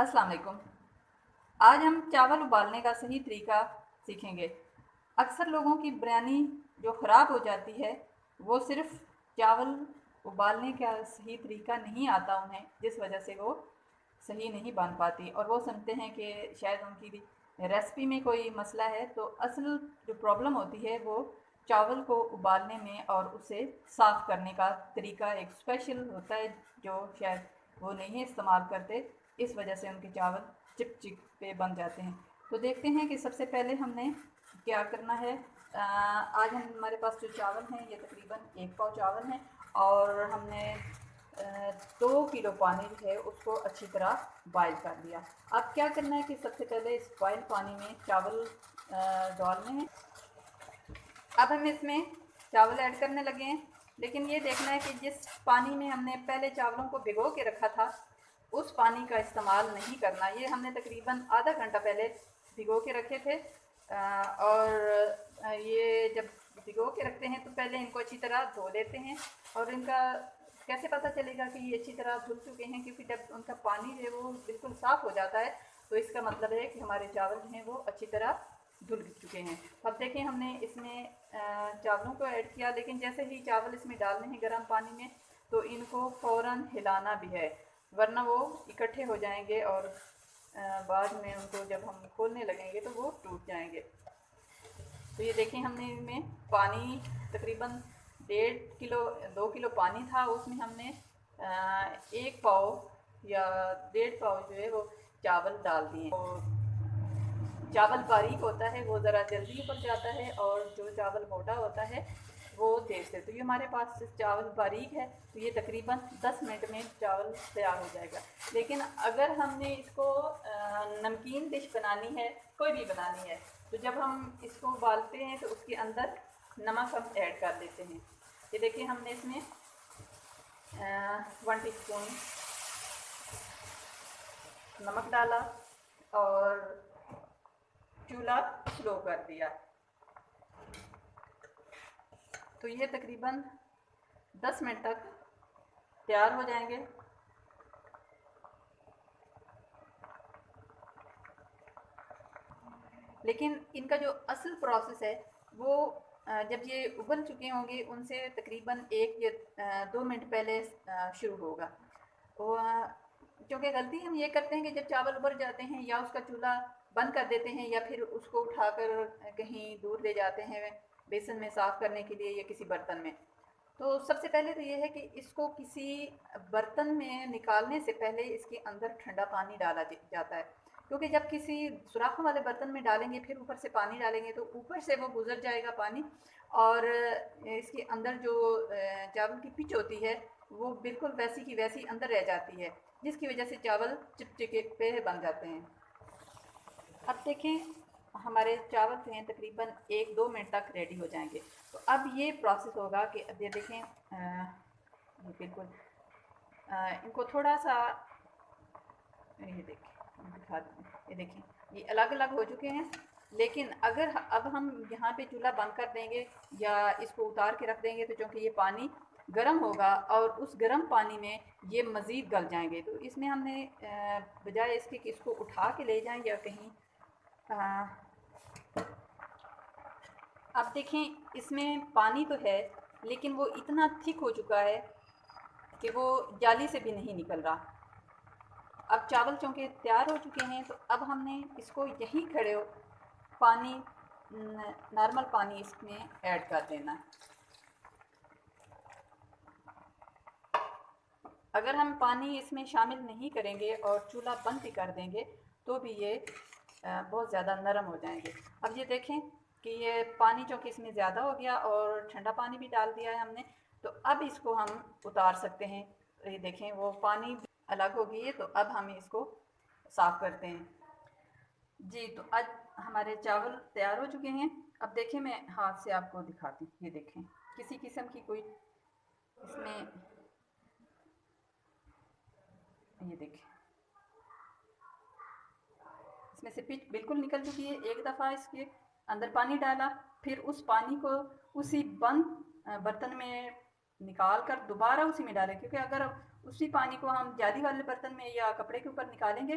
अस्सलाम वालेकुम। आज हम चावल उबालने का सही तरीका सीखेंगे। अक्सर लोगों की बिरयानी जो ख़राब हो जाती है वो सिर्फ़ चावल उबालने का सही तरीका नहीं आता उन्हें, जिस वजह से वो सही नहीं बन पाती और वो समझते हैं कि शायद उनकी रेसिपी में कोई मसला है। तो असल जो प्रॉब्लम होती है वो चावल को उबालने में और उसे साफ़ करने का तरीका एक स्पेशल होता है जो शायद वो नहीं इस्तेमाल करते। इस वजह से उनके चावल चिपचिपे बन जाते हैं। तो देखते हैं कि सबसे पहले हमने क्या करना है। आज हमारे पास जो चावल हैं ये तकरीबन 1 पाव चावल हैं और हमने 2 किलो पानी जो है उसको अच्छी तरह बॉयल कर लिया। अब क्या करना है कि सबसे पहले इस बॉयल पानी में चावल डालने हैं। अब हम इसमें चावल ऐड करने लगे हैं, लेकिन ये देखना है कि जिस पानी में हमने पहले चावलों को भिगो के रखा था उस पानी का इस्तेमाल नहीं करना। ये हमने तकरीबन आधा घंटा पहले भिगो के रखे थे। और ये जब भिगो के रखते हैं तो पहले इनको अच्छी तरह धो लेते हैं। और इनका कैसे पता चलेगा कि ये अच्छी तरह धुल चुके हैं, क्योंकि जब उनका पानी जो है वो बिल्कुल साफ़ हो जाता है तो इसका मतलब है कि हमारे चावल जो हैं वो अच्छी तरह धुल चुके हैं। अब देखें हमने इसमें चावलों को ऐड किया, लेकिन जैसे ही चावल इसमें डालने हैं गर्म पानी में तो इनको फ़ौरन हिलाना भी है, वरना वो इकट्ठे हो जाएंगे और बाद में उनको जब हम खोलने लगेंगे तो वो टूट जाएंगे। तो ये देखें हमने इनमें पानी तकरीबन 1.5 किलो 2 किलो पानी था, उसमें हमने 1 पाव या 1.5 पाव जो है वो चावल डाल दिए। तो चावल बारीक होता है वो ज़रा जल्दी उबल जाता है और जो चावल मोटा होता है वो देर से। तो ये हमारे पास चावल बारीक है तो ये तकरीबन 10 मिनट में चावल तैयार हो जाएगा। लेकिन अगर हमने इसको नमकीन डिश बनानी है, कोई भी बनानी है, तो जब हम इसको उबालते हैं तो उसके अंदर नमक हम ऐड कर देते हैं। ये देखिए हमने इसमें 1 टीस्पून नमक डाला और चूल्हा स्लो कर दिया। तो ये तकरीबन 10 मिनट तक तैयार हो जाएंगे। लेकिन इनका जो असल प्रोसेस है वो जब ये उबल चुके होंगे उनसे तकरीबन 1 या 2 मिनट पहले शुरू होगा। क्योंकि गलती हम ये करते हैं कि जब चावल उबर जाते हैं या उसका चूल्हा बंद कर देते हैं या फिर उसको उठाकर कहीं दूर ले जाते हैं बेसन में साफ़ करने के लिए या किसी बर्तन में। तो सबसे पहले तो ये है कि इसको किसी बर्तन में निकालने से पहले इसके अंदर ठंडा पानी डाला जाता है, क्योंकि जब किसी सुराखों वाले बर्तन में डालेंगे फिर ऊपर से पानी डालेंगे तो ऊपर से वो गुजर जाएगा पानी और इसके अंदर जो चावल की पिच होती है वो बिल्कुल वैसी की वैसी अंदर रह जाती है, जिसकी वजह से चावल चिपचिपे बन जाते हैं। अब देखें हमारे चावल जो हैं तकरीबन 1-2 मिनट तक रेडी हो जाएंगे। तो अब ये प्रोसेस होगा कि अब ये देखें ये बिल्कुल इनको थोड़ा सा ये देखें दिखा दूँ, ये देखें ये अलग अलग हो चुके हैं। लेकिन अगर अब हम यहाँ पे चूल्हा बंद कर देंगे या इसको उतार के रख देंगे तो चूँकि ये पानी गर्म होगा और उस गर्म पानी में ये मज़ीद गल जाएंगे। तो इसमें हमने बजाय इसके कि इसको उठा के ले जाएं या कहीं अब देखें इसमें पानी तो है लेकिन वो इतना थिक हो चुका है कि वो जाली से भी नहीं निकल रहा। अब चावल चूँकि तैयार हो चुके हैं तो अब हमने इसको यहीं खड़े हो पानी नॉर्मल पानी इसमें ऐड कर देना। अगर हम पानी इसमें शामिल नहीं करेंगे और चूल्हा बंद भी कर देंगे तो भी ये बहुत ज़्यादा नरम हो जाएंगे। अब ये देखें कि ये पानी चूँकि इसमें ज़्यादा हो गया और ठंडा पानी भी डाल दिया है हमने, तो अब इसको हम उतार सकते हैं। ये देखें वो पानी अलग हो गई है, तो अब हम इसको साफ़ करते हैं। जी, तो आज हमारे चावल तैयार हो चुके हैं। अब देखें मैं हाथ से आपको दिखाती हूँ। ये देखें किसी किस्म की कोई इसमें ये देखें इसमें से पिच बिल्कुल निकल चुकी है। एक दफ़ा इसके अंदर पानी डाला फिर उस पानी को उसी बंद बर्तन में निकाल कर दोबारा उसी में डालें, क्योंकि अगर उसी पानी को हम जाली वाले बर्तन में या कपड़े के ऊपर निकालेंगे